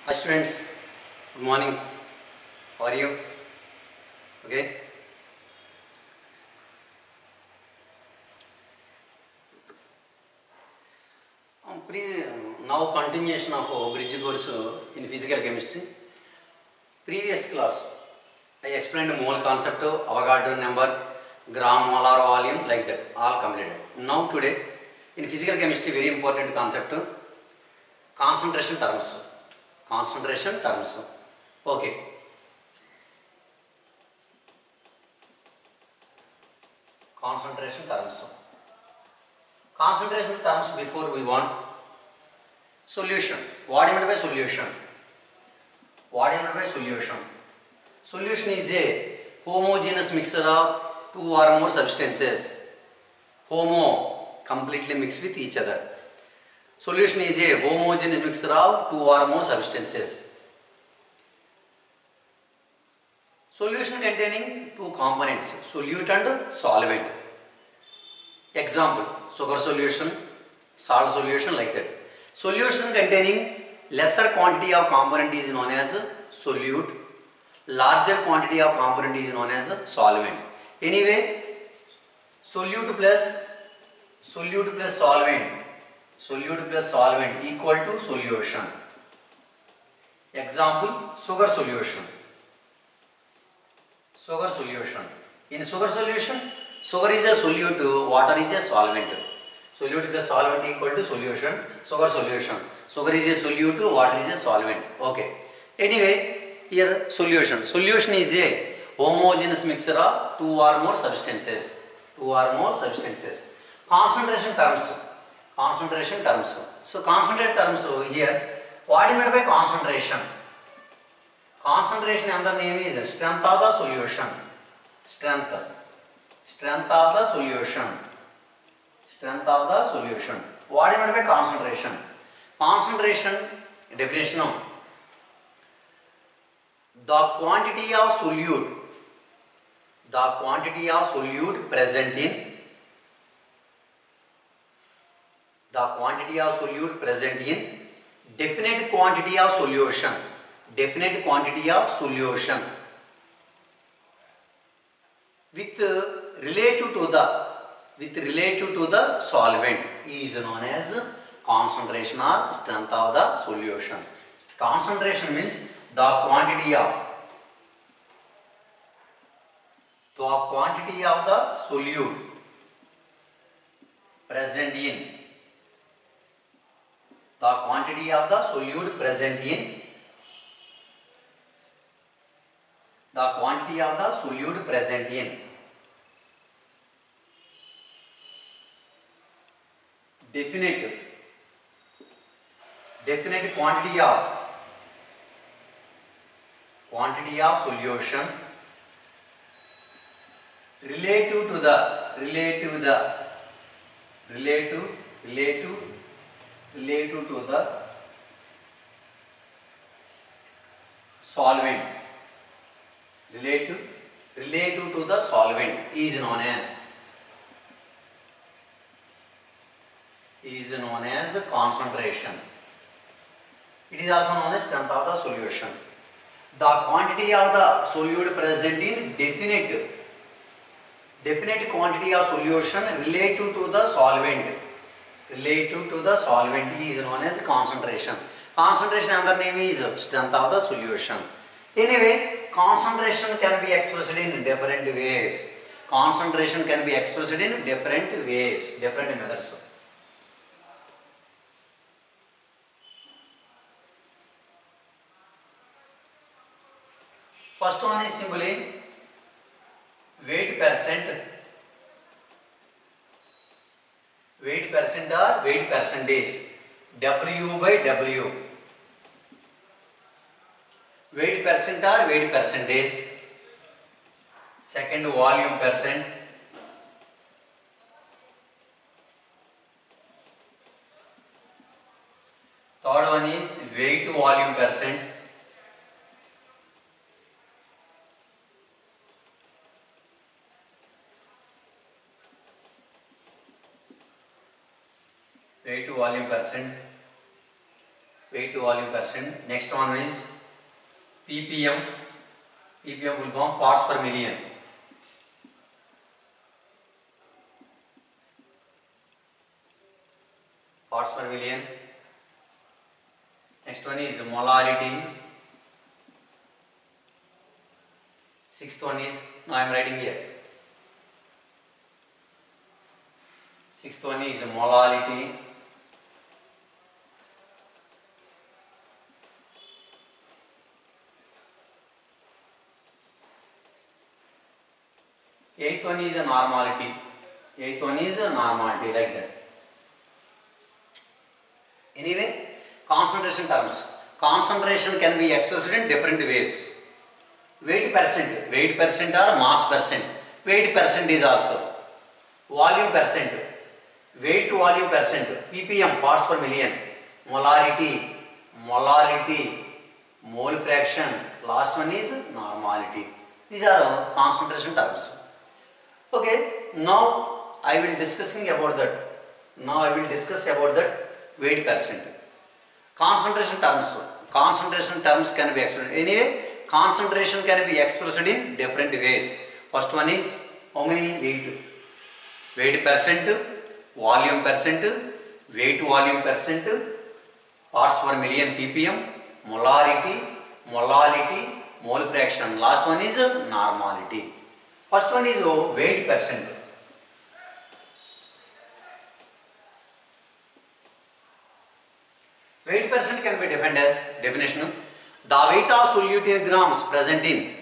Hi students, good morning. How are you? Okay. Now continuation of bridge course in physical chemistry. Previous class I explained mole concept, Avogadro number, gram molar volume like that, all completed. Now today in physical chemistry very important concept, concentration terms. Concentration terms. Okay. Concentration terms. Concentration terms before we want solution. What do you mean by solution? What do you mean by solution? Solution is a homogeneous mixture of two or more substances. Homo, completely mixed with each other. Solution is a homogeneous mixture of two or more substances. Solution containing two components, solute and solvent. Example, sugar solution, salt solution like that. Solution containing lesser quantity of component is known as solute. Larger quantity of component is known as solvent. Anyway, solute plus solvent equal to solution. Example, sugar solution. Sugar solution. In sugar solution, sugar is a solute, water is a solvent. Solute plus solvent equal to solution, sugar solution. Sugar is a solute, water is a solvent. Okay. Anyway, here solution. Solution is a homogeneous mixture of two or more substances. Two or more substances. Concentration terms. Concentration terms. So concentration terms here. What do you mean by concentration? Concentration another name is strength of the solution. Strength of the solution. Strength of the solution. What do you mean by concentration? Concentration definition of the quantity of solute present in definite quantity of solution. Definite quantity of solution with relative to the solvent is known as concentration or strength of the solution. Concentration means the quantity of the solute present in definite quantity of solution relative to the solvent. Relative to the solvent is known as concentration. It is also known as strength of the solution. The quantity of the solute present in definite quantity of solution relative to the solvent is known as concentration. Concentration another name is strength of the solution. Anyway, concentration can be expressed in different ways. Different methods. First one is simply weight percent or weight percentage, W by W. Weight percent or weight percentage. Second, volume percent. Third one is weight to volume percent. Weight to volume percent. weight to volume percent. Next one is ppm. ppm will form parts per million. Parts per million. Next one is molarity. Sixth one is, now I am writing here. Sixth one is molarity. Eighth one is a normality. Eighth one is a normality, like that. Anyway, concentration terms. Concentration can be expressed in different ways. Weight percent or mass percent. Weight percent is also. Volume percent, weight to volume percent, ppm, parts per million, molarity, mole fraction, last one is normality. These are concentration terms. Okay, now I will discuss about that. Weight percent. Concentration terms can be expressed. Anyway, concentration can be expressed in different ways. First one is how many? 8. Weight percent, volume percent, weight to volume percent, parts per million ppm, molarity, mole fraction. Last one is normality. First one is weight percent. Weight percent can be defined as definition. The weight of solute in grams present in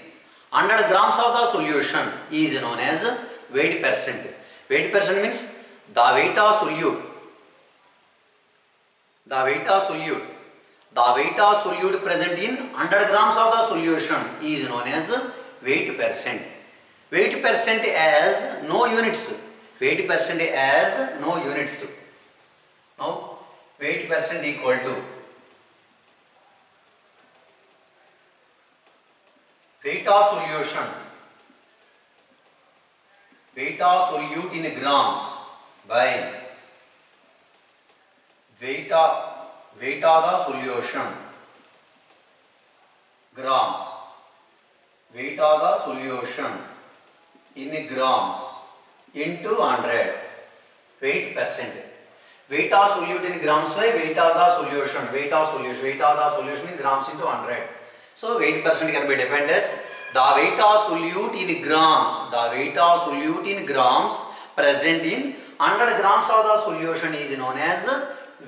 100 grams of the solution is known as weight percent. Weight percent means the weight of solute. The weight of solute present in 100 grams of the solution is known as weight percent. Weight percent as no units. Weight percent as no units. Now, weight percent equal to weight of solution. Weight of solute in grams by weight of the solution grams. Weight of the solution in grams into 100. Weight percent. Weight of solute in grams by weight of the solution. Weight of the solution in grams into 100. So weight percent can be defined as the weight of solute in grams. The weight of solute in grams present in 100 grams of the solution is known as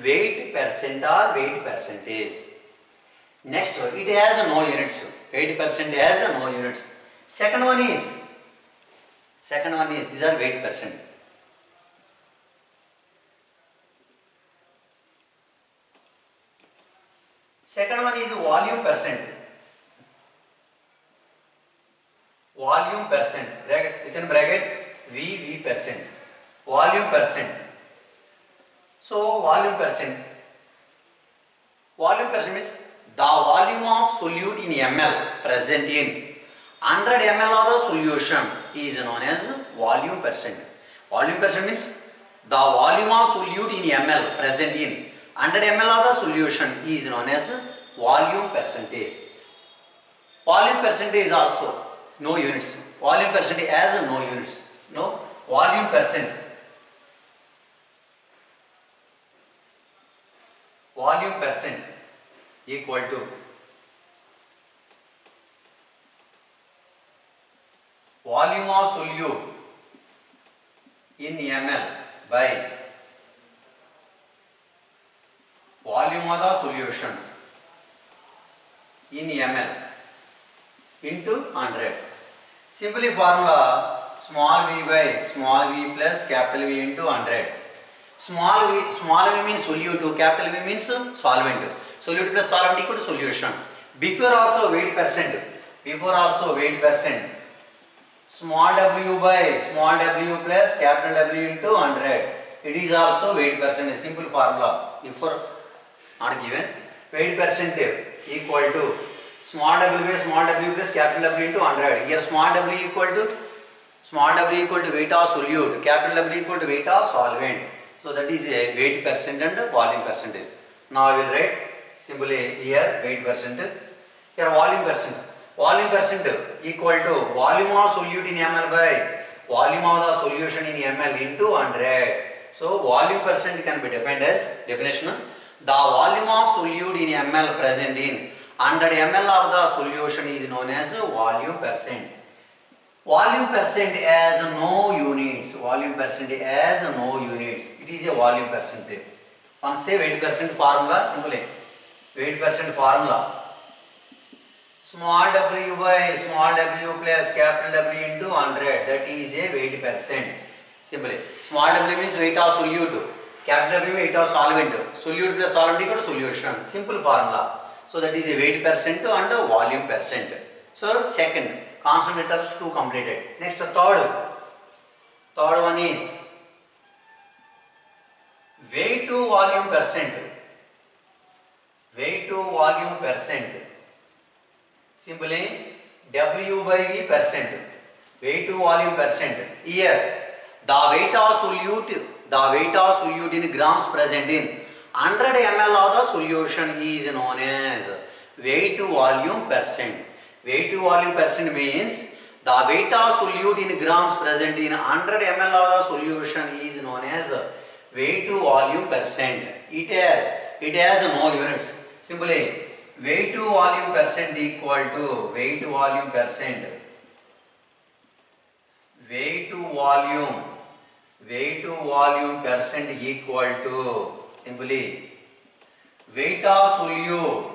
weight percent or weight percentage. Next, it has no units. Weight percent has no units. Second one is these are weight percent. Second one is volume percent. Volume percent, within bracket V percent. Volume percent. So volume percent means the volume of solute in ml present in 100 ml of the solution is known as volume percent. Volume percent means the volume of solute in ml present in 100 ml of the solution is known as volume percentage. Volume percentage also no units. Volume percentage has no units. No volume percent. Volume percent equal to volume of solute in ml by volume of the solution in ml into 100. Simply formula small v by small v plus capital V into 100. Small v means solute, capital V means solvent. Solute plus solvent equal to solution. Before also weight percent. Small w by small w plus capital W into 100. It is also weight percent. A simple formula. Before not given. Weight percent equal to small w by small w plus capital W into 100. Here small w equal to weight of solute, capital W equal to weight of solvent. So that is a weight percent and volume percentage. Now I will write Simply here weight percent, here volume percent. Volume percent equal to volume of solute in ml by volume of the solution in ml into 100. So volume percent can be defined as definition. The volume of solute in ml present in 100 ml of the solution is known as volume percent. Volume percent has no units. Volume percent has no units. It is a volume percent. Once say weight percent formula, simply weight percent formula. Small w by small w plus capital W into 100. That is a weight percent. Simply small w means weight of solute. Capital W weight of solvent. Solute plus solvent equal to solution. Simple formula. So that is a weight percent and a volume percent. So second, concentrators 2 completed. Next third one is weight to volume percent. Weight to volume percent. Simply W by V percent. Weight to volume percent. Here the weight of solute in grams present in 100 ml of the solution is known as weight to volume percent. Weight to volume percent means the weight of solute in grams present in 100 ml of the solution is known as weight to volume percent. It has no units. Simply weight to volume percent equal to weight to volume percent. Weight to volume percent equal to simply weight of solute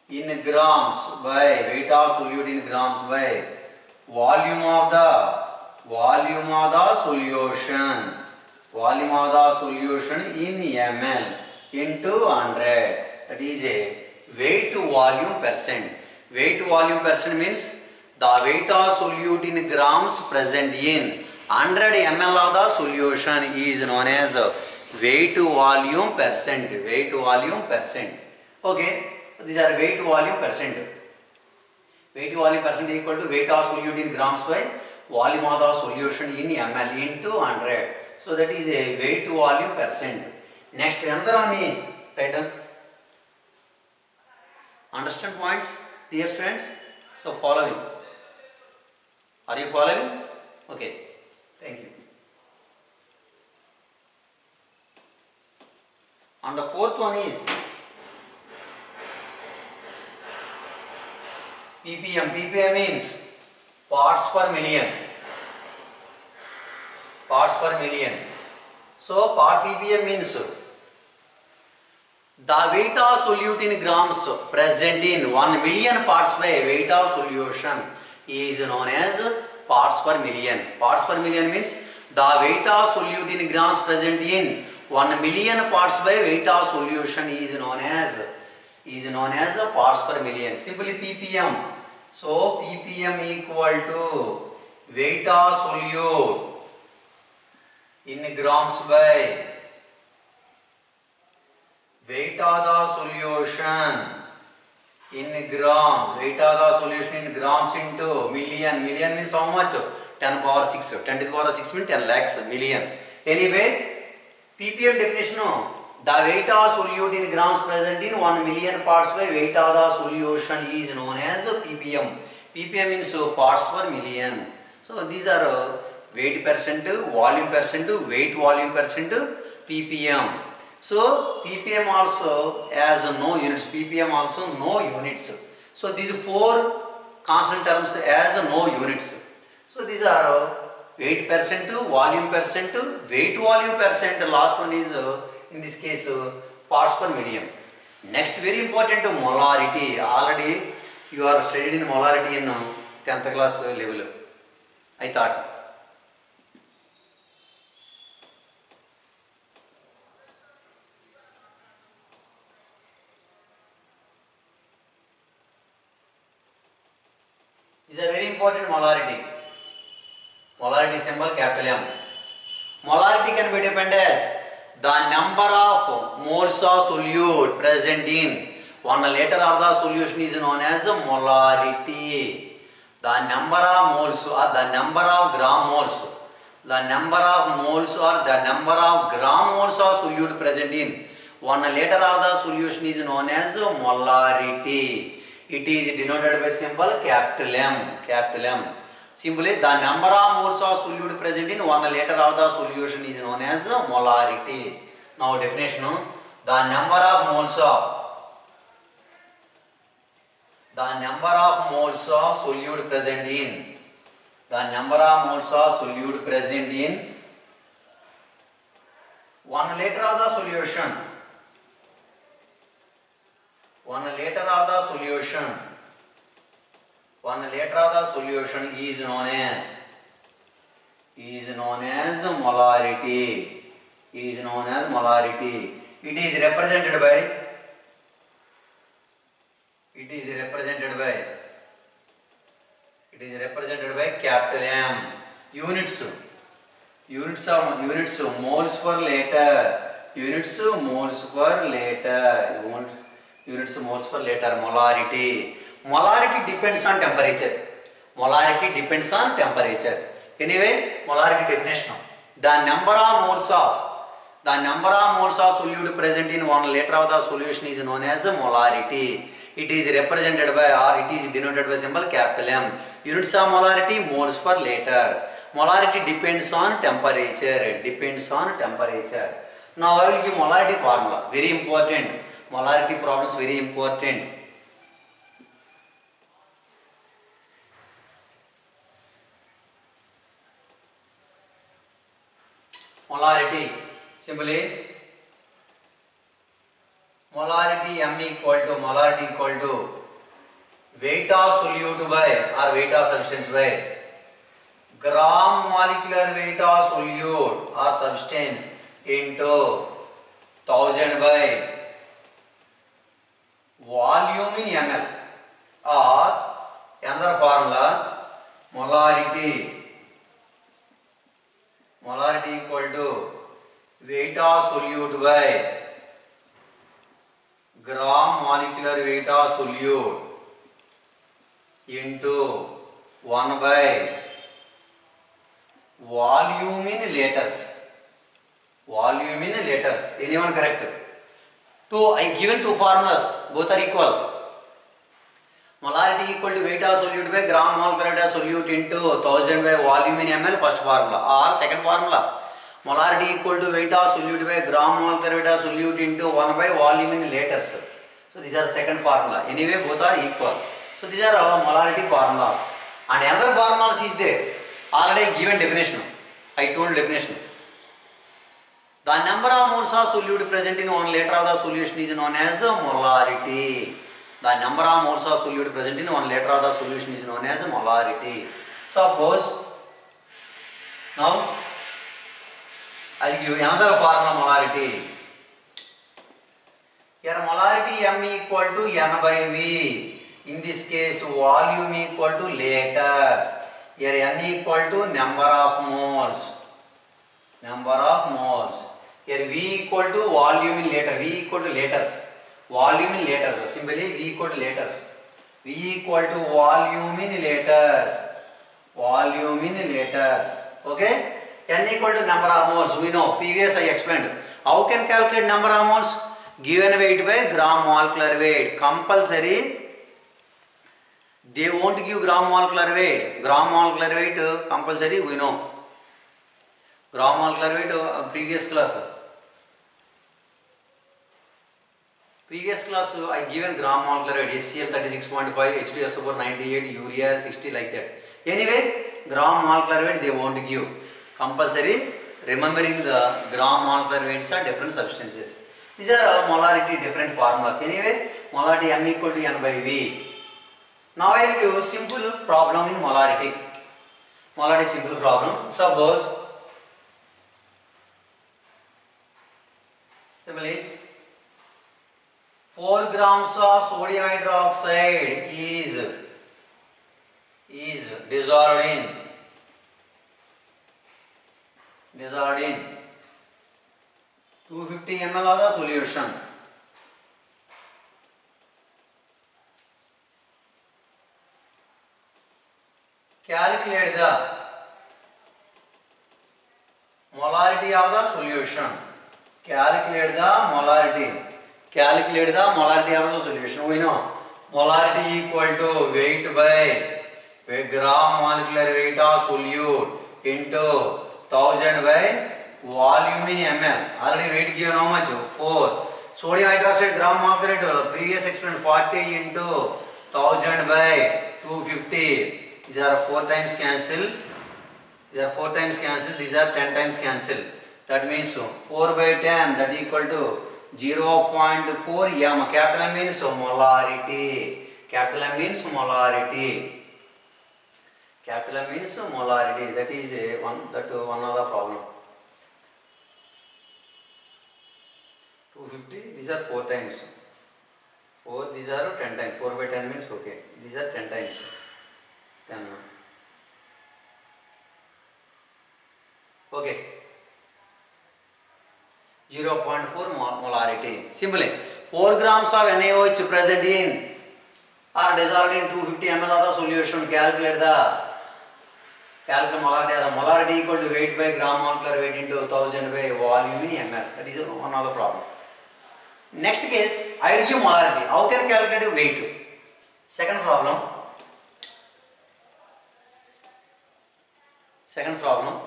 in grams by weight of solute in grams by volume of the solution in ml into 100. That is a weight to volume percent. Weight to volume percent means the weight of solute in grams present in 100 ml of the solution is known as weight to volume percent. Weight to volume percent. Okay. So these are weight to volume percent. Weight to volume percent equal to weight of solute in grams by volume of the solution in ml into 100. So that is a weight to volume percent. Next another one is write down. Understand points, dear students? So following. Are you following? Okay. Thank you. And the fourth one is ppm. ppm means parts per million. Parts per million. So part ppm means the weight of solute in grams present in 1 million parts by weight of solution is known as parts per million. Parts per million means the weight of solute in grams present in 1 million parts by weight of solution is known as parts per million. Simply ppm. So ppm equal to weight of solute in grams by weight of the solution in grams. Weight of the solution in grams into million. Million means how much? 10 power 6. 10 to the power 6 means 10 lakhs million. Anyway, ppm definition, the weight of solute in grams present in 1 million parts by weight of the solution is known as ppm. ppm means parts per million. So these are weight percent, volume percent, weight volume percent, ppm. So ppm also has no units. ppm also no units. So these four constant terms has no units. So these are weight percent, volume percent, weight volume percent. Last one is in this case parts per million. Next very important molarity. Already you are studied in molarity in 10th class level, I thought. These are very important molarity. Molarity symbol capital M. Molarity can be defined as the number of moles of solute present in 1 liter of the solution is known as molarity. The number of moles or the number of gram moles. The number of moles or the number of gram moles of solute present in 1 liter of the solution is known as molarity. It is denoted by symbol capital M. Capital M. Simply, the number of moles of solute present in 1 liter of the solution is known as molarity. Now definition: the number of moles of solute present in 1 liter of the solution. 1 liter of the solution is known as molarity. It is represented by capital M. Units moles per liter. Molarity depends on temperature. Anyway, molarity definition: the number of moles of solute present in 1 liter of the solution is known as molarity. It is represented by, or it is denoted by symbol capital M. Units of molarity, moles per liter. Molarity depends on temperature. Now I will give molarity formula. Very important. Molarity problems very important. Molarity. Simply, molarity M equal to weight of solute by, or weight of substance by, gram molecular weight of solute or substance into 1000 by volume in ml, or another formula, molarity equal to weight of solute by gram molecular weight of solute into 1 by volume in liters. Anyone correct? I given two formulas, both are equal. Molarity equal to weight of solute by gram molecular weight of solute into 1000 by volume in ml, first formula. Or second formula, molarity equal to weight of solute by gram molecular weight of solute into 1 by volume in liters. So these are second formula. Anyway, both are equal. So these are our molarity formulas. And another formulas is there. Already given definition. I told definition. The number of moles of solute present in 1 liter of the solution is known as molarity. The number of moles of solute present in 1 liter of the solution is known as molarity. Suppose, now I will give another formula molarity. Here molarity M equal to N by V. In this case, volume equal to liters. Here N equal to number of moles. Here V equal to volume in liter. V equal to liters. Volume in liters. Simply V equal to liters. V equal to volume in liters. Okay? N equal to number of moles. We know. Previous I explained. How can calculate number of moles? Given weight by gram molecular weight. Compulsory. They won't give gram molecular weight. Gram molecular weight compulsory. We know. Gram molecular weight previous class. I given gram molecular weight HCl 36.5, H2SO4 98, urea 60 like that. Anyway, gram molecular weight they won't give. Compulsory remembering the gram molecular weights are different substances. These are molarity different formulas. Anyway, molarity M equal to N by V. Now I will give simple problem in molarity. Molarity simple problem. Suppose, simply 4 grams of sodium hydroxide is dissolved in 250 ml of the solution. Calculate the molarity of the solution. Calculate the molarity. Calculate the molarity of the solution. We know molarity equal to weight by gram molecular weight of solute into 1000 by volume in ml. Already weight given how much? 4. Sodium hydroxide gram molecular weight. Previous experiment 40 into 1000 by 250. These are 4 times cancel. These are 4 times cancel. These are 10 times cancel. That means 4 by 10, that equal to 0.4 m. Capital M means molarity. Capital M means molarity. Capital M means molarity. That is one of the problem. 250. These are 4 times. 4. These are 10 times. 4 by 10 means okay. These are 10 times. 10. Okay. 0.4 molarity. Simply 4 grams of NaOH present in or dissolved in 250 ml of the solution. Calculate the molarity. The molarity equal to weight by gram molecular weight into 1000 by volume in ml. That is one of the problem. Next case, I will give molarity. How can calculate weight? Second problem. Second problem.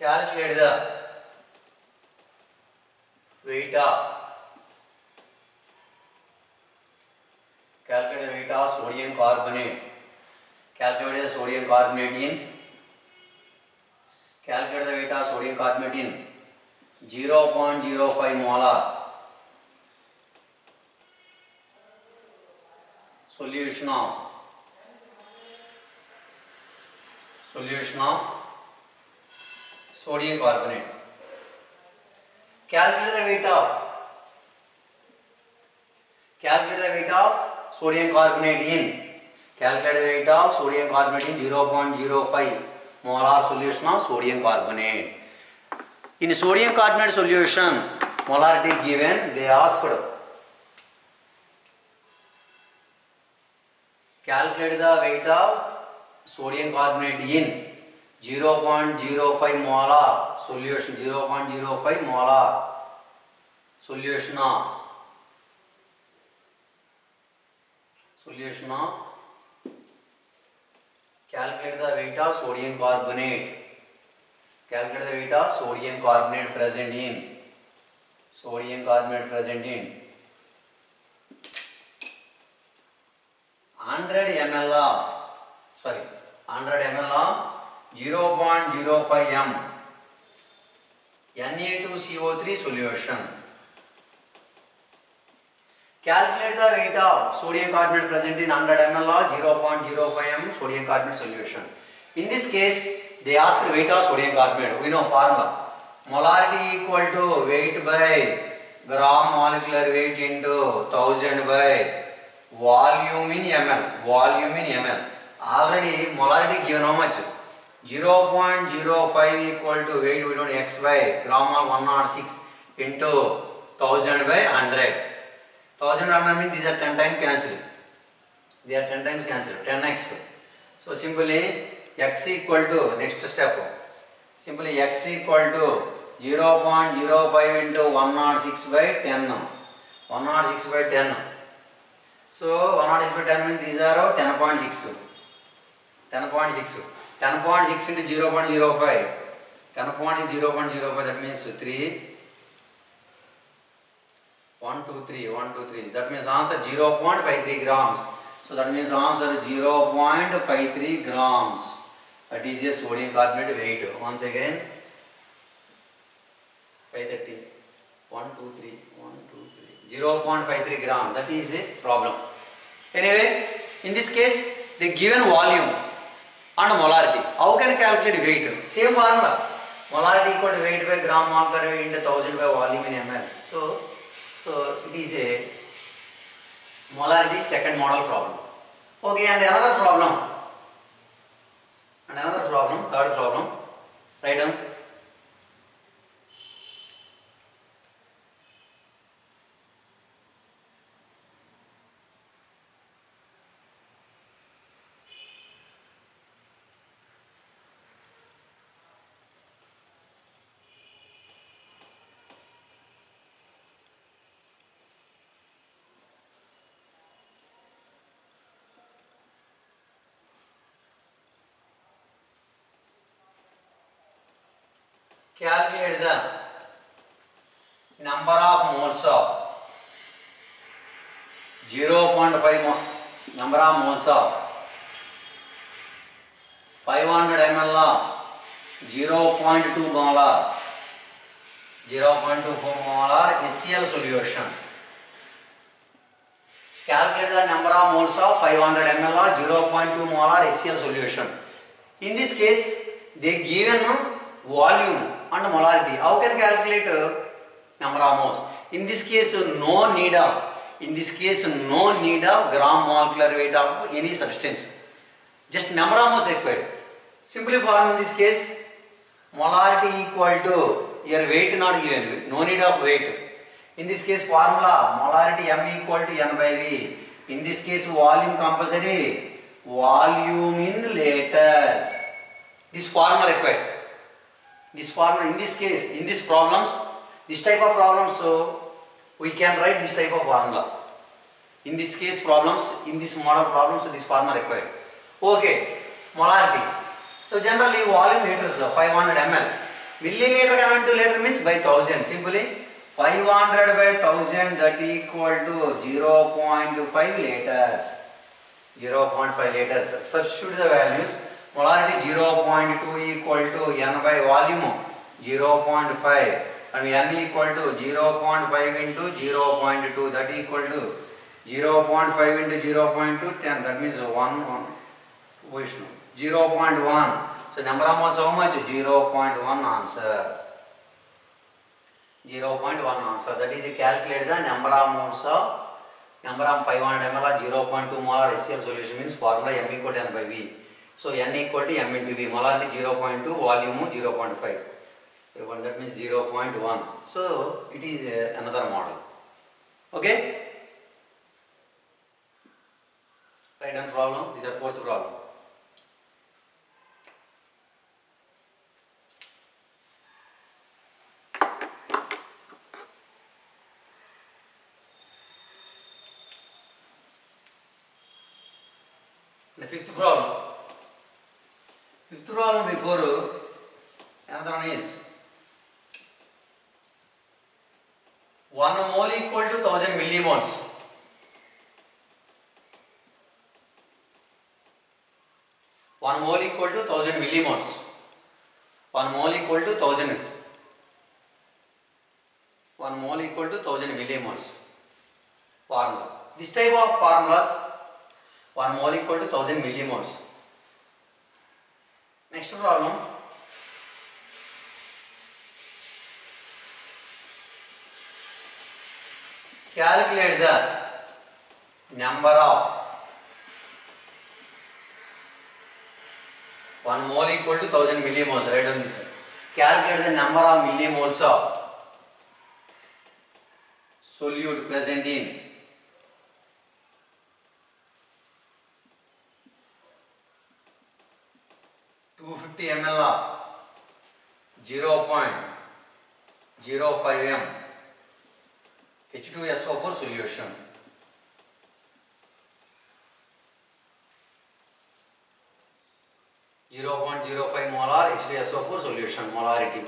Calculate the weight of sodium carbonate. Calculate the sodium carbonate in. Calculate the weight of sodium carbonate in 0.05 molar solution of sodium carbonate. Calculate the weight of sodium carbonate in. Calculate the weight of sodium carbonate in 0.05 molar solution of sodium carbonate. In sodium carbonate solution, molarity given. They asked calculate the weight of sodium carbonate in 0.05 molar solution. 0.05 molar solution of calculate the weight of sodium carbonate. Calculate the weight of sodium carbonate present in 100 ml of 0.05 m Na2CO3 solution. Calculate the weight of sodium carbonate present in 100 ml of 0.05 m sodium carbonate solution. In this case, they ask the weight of sodium carbonate. We know formula. Molarity equal to weight by gram molecular weight into 1000 by volume in ml. Already molarity given how much? 0.05 equal to weight, we don't x by gram of 106 into 1000 by 100. 1000 means these are 10 times cancelled. 10x. So simply x equal to, next step, simply x equal to 0.05 into 106 by 10. 106 by 10. So 106 by 10 means these are 10.6. 10.6 into 0.05. 10.0.05, that means 3. 1, 2, 3. That means answer 0.53 grams. So that means answer 0.53 grams. That is a sodium carbonate weight. Once again, 530. 1, 2, 3. 0.53 gram. That is a problem. Anyway, in this case, the given volume and molarity. How can you calculate weight? Same formula. Molarity equal to weight by gram molecular weight into 1000 by volume in ml. So it is a molarity second model problem. Okay, and another problem. Third problem. Write down. Calculate the number of moles of 0.5 number of moles of 500 ml of 0.2 molar 0.24 molar HCl solution. Calculate the number of moles of 500 ml of 0.2 molar HCl solution. In this case, they given volume and molarity. How can calculate number of moles? In this case, no need of gram molecular weight of any substance. Just number of moles required. Simply form in this case, molarity equal to, here weight not given, no need of weight. In this case formula, molarity M equal to N by V. In this case volume compulsory, volume in liters. This formula required. This formula in this case, in these problems, this type of problems, so we can write this type of formula. In this case problems, in this model problems, so this formula required. Okay, molarity. So generally volume liters 500 ml. Milliliter converted to liter means by 1000. Simply 500 by 1000 that equal to 0.5 liters. 0.5 liters. Substitute the values. Molarity 0.2 equal to N by volume 0.5 and N equal to 0.5 into 0.2 that equal to 0.5 into 0.2 10, that means 1 0.1. So number of moles how much? 0.1 answer. 0.1 answer. That is calculate the number of moles of 500 ml or 0.2 molar HCl solution means formula M equal to N by V. So N equal to M into V. Molarity 0.2, volume 0.5. That means 0.1. So it is another model. Okay? Write down problem. These are fourth problem. The fifth problem. Fifth problem before another one is 1 mole equal to 1000 millimoles. 1 mole equal to 1000 millimoles. 1 mole equal to 1000. 1 mole equal to 1000 millimoles. Formula. This type of formulas, 1 mole equal to 1000 millimoles. Next problem. Calculate the number of 1 mole equal to 1000 millimoles. Write down this. Calculate the number of millimoles of solute present in 250 ml of 0.05 m H2SO4 solution. .05 molar H2SO4 solution molarity.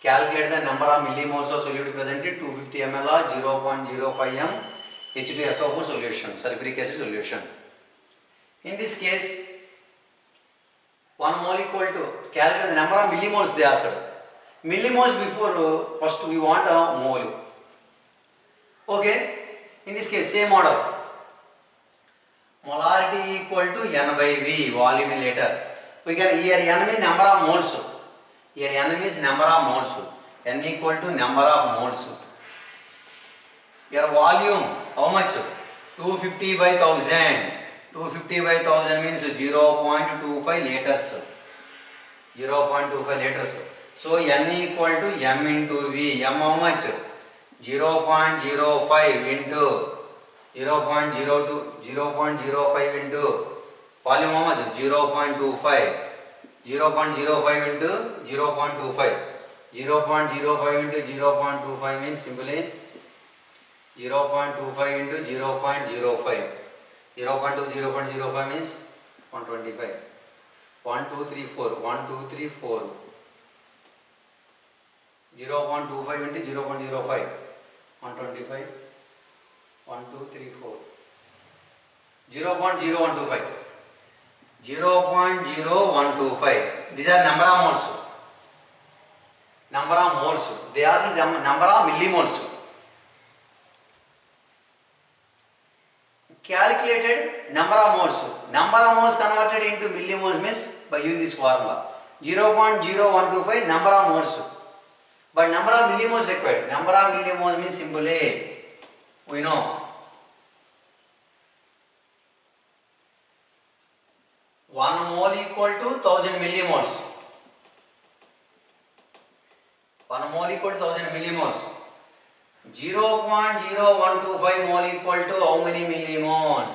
Calculate the number of millimoles of solute present in 250 ml of 0.05 m H2SO4 solution, sulfuric acid solution. In this case, 1 mole equal to, calculate the number of millimoles they asked. Millimoles before, first we want a mole. Okay, in this case same model. Molarity equal to N by V, volume in liters. We can here n means number of moles. Here n means number of moles. N equal to number of moles. Here volume how much? 250 by 1000. 250 by 1000 means 0.25 liters. 0.25 liters. So n equal to m into v. M how much? 0.05 into 0.05 into volume how much? 0.25. 0.05 into 0.25. 0.05 into 0.25 means simply 0.25 into 0.05. 0.05 means 125. 1, 2, 3, 4. 1, 2, 3, 4. 0.25 into 0.05. 125. 1, 2, 3, 4. 0.0125. 0.0125. These are number of moles. Number of moles. They ask the number of millimoles. Calculated number of moles. Number of moles converted into millimoles means by using this formula. 0.0125 number of moles. But number of millimoles required. Number of millimoles means simply we know 1 mole equal to 1000 millimoles. 1 mole equal to 1000 millimoles. 0.0125 mole equal to how many millimoles?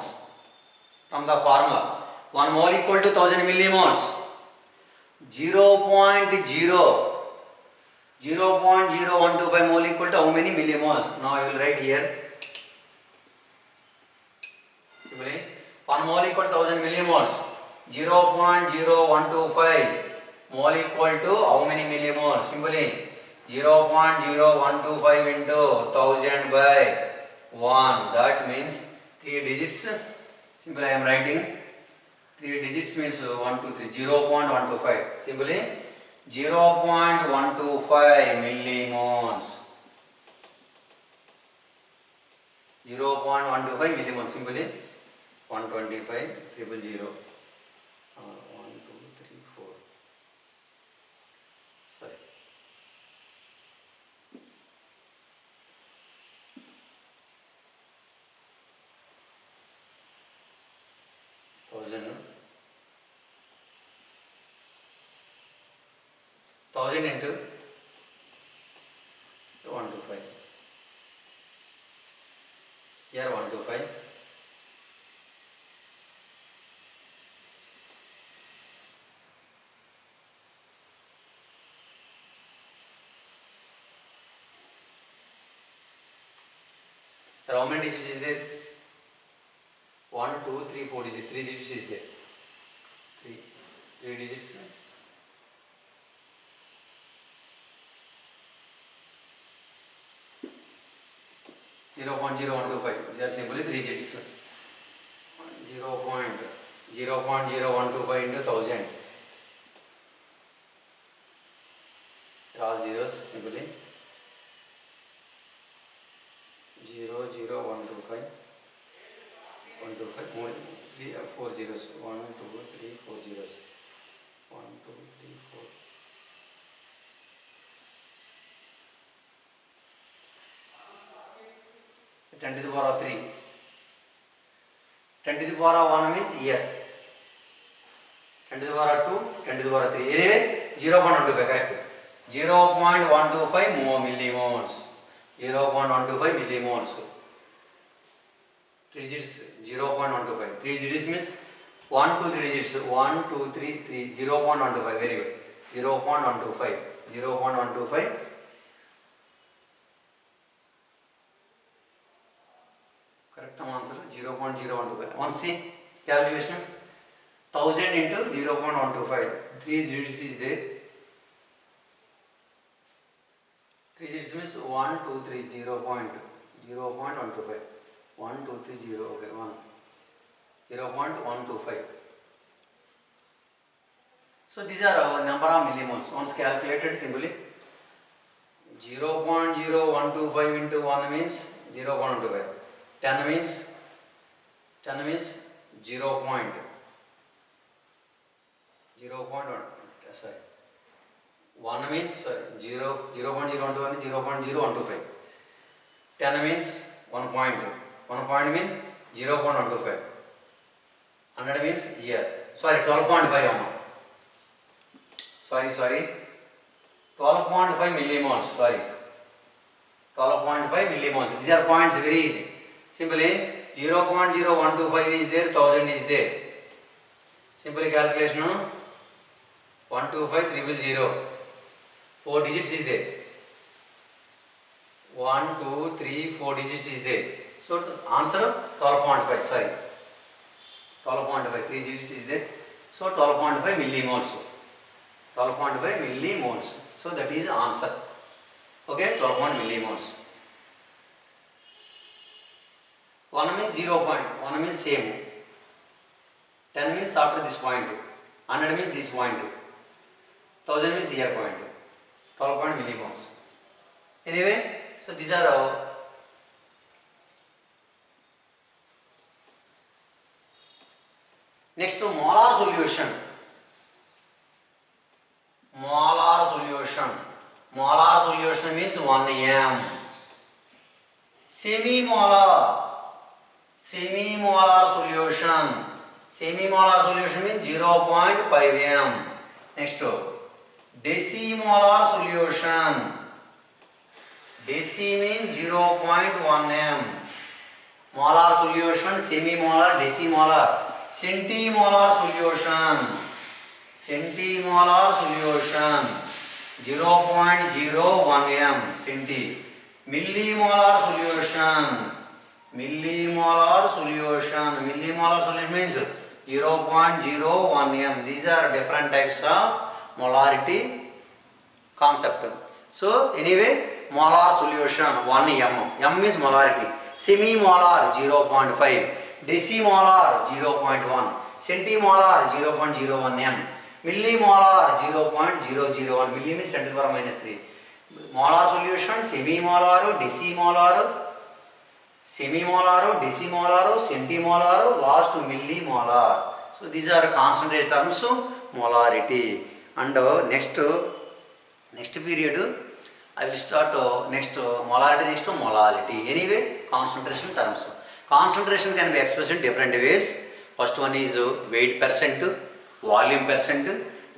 From the formula. 1 mole equal to 1000 millimoles. 0.0125 mole equal to how many millimoles? Now I will write here. Simply 1 mole equal to 1000 millimoles. 0.0125 mole equal to how many millimoles? Simply 0.0125 into 1000 by 1. That means 3 digits. Simply I am writing 3 digits means 1, 2, 3. 0.125. Simply 0.125 millimoles. 0.125 millimoles. Simply 125 000. 1, 2, 3, 4. Sorry. 1000 into 125. Here 125. How many digits is there? 1, 2, 3, 4 digits. 3 digits is there. 3 digits. 0.0125. These are simply 3 digits. 0.0125 into 1000. All zeros simply 0.0125. 125 more 3 4 zeros. 1, 2, 3, 4 zeros. 1, 2, 3, 4. Ten to the power of 3. 10 to the power of 1 means year. 10 to the power of 2, 10 to the power of 3. Anyway, 0.125 correct. 0.125 more millimoles. 0.125 millimoles. 3 digits 0.125. 3 digits means 1, 2, 3 digits. 1, 2, 3, 3. 0.125. Very good. 0.125. 0.125. Correct answer 0.0125. Once see calculation 1000 into 0.125. 3 digits is there. 3 digits means 1, 2, 3, 0.125. 1, 2, 3, 0, okay, 1. 0.125. So these are our number of millimoles. Once calculated simply 0.0125 into 1 means 0.125. 10 means 0. 0.1, sorry, 1 means 0, 0.012 and 0.0125. 10 means 1 point. 1 point means 0.125. 100 means year. Sorry, 12.5. Sorry. 12.5 millimoles. Sorry. 12.5 millimoles. These are points very easy. Simply 0.0125 is there, 1000 is there. Simply calculation 125 300. 4 digits is there. 1, 2, 3, 4 digits is there. So answer 12.5. Sorry. 12.5, 3 digits is there. So 12.5 millimoles. 12.5 millimoles. So that is answer. Okay, 12 millimoles. 1 means 0 point. 1 means same. 10 means after this point. 100 means this point. 1000 means here point. 12 millimoles. Anyway, so these are our next to molar solution. Molar solution. Molar solution means 1 m. Semi-molar. Semi-molar solution. Semi-molar solution means 0.5 m. Next, decimolar solution. Deci means 0.1 m. Molar solution, semi-molar, decimolar. Centimolar solution. Centimolar solution 0.01 m. Centi. Millimolar solution. Millimolar solution. Millimolar solution means 0.01 m. These are different types of molarity concept. So anyway, molar solution 1 m. M means molarity. Semi-molar 0.5. Decimolar 0.1. Centimolar 0.01 m. Millimolar 0.001. Milli means 10 to the power minus 3. Molar solution, semi-molar, decimolar, semi-molar, decimolar, centimolar, last millimolar. So these are concentrated terms of molarity. And next period I will start next molarity, next molality. Anyway, concentration terms. Concentration can be expressed in different ways. First one is weight percent, volume percent,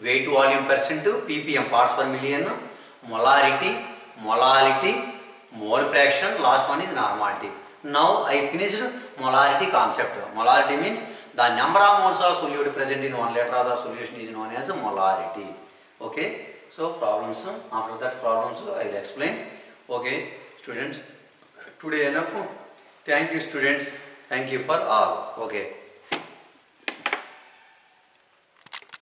weight volume percent, ppm, parts per million, molarity, molality, mole fraction, last one is normality. Now I finished molarity concept. Molarity means the number of moles of solute present in 1 liter of the solution is known as molarity. Okay, so problems, after that problems I will explain. Okay, students, today enough. Thank you students, thank you for all. Okay.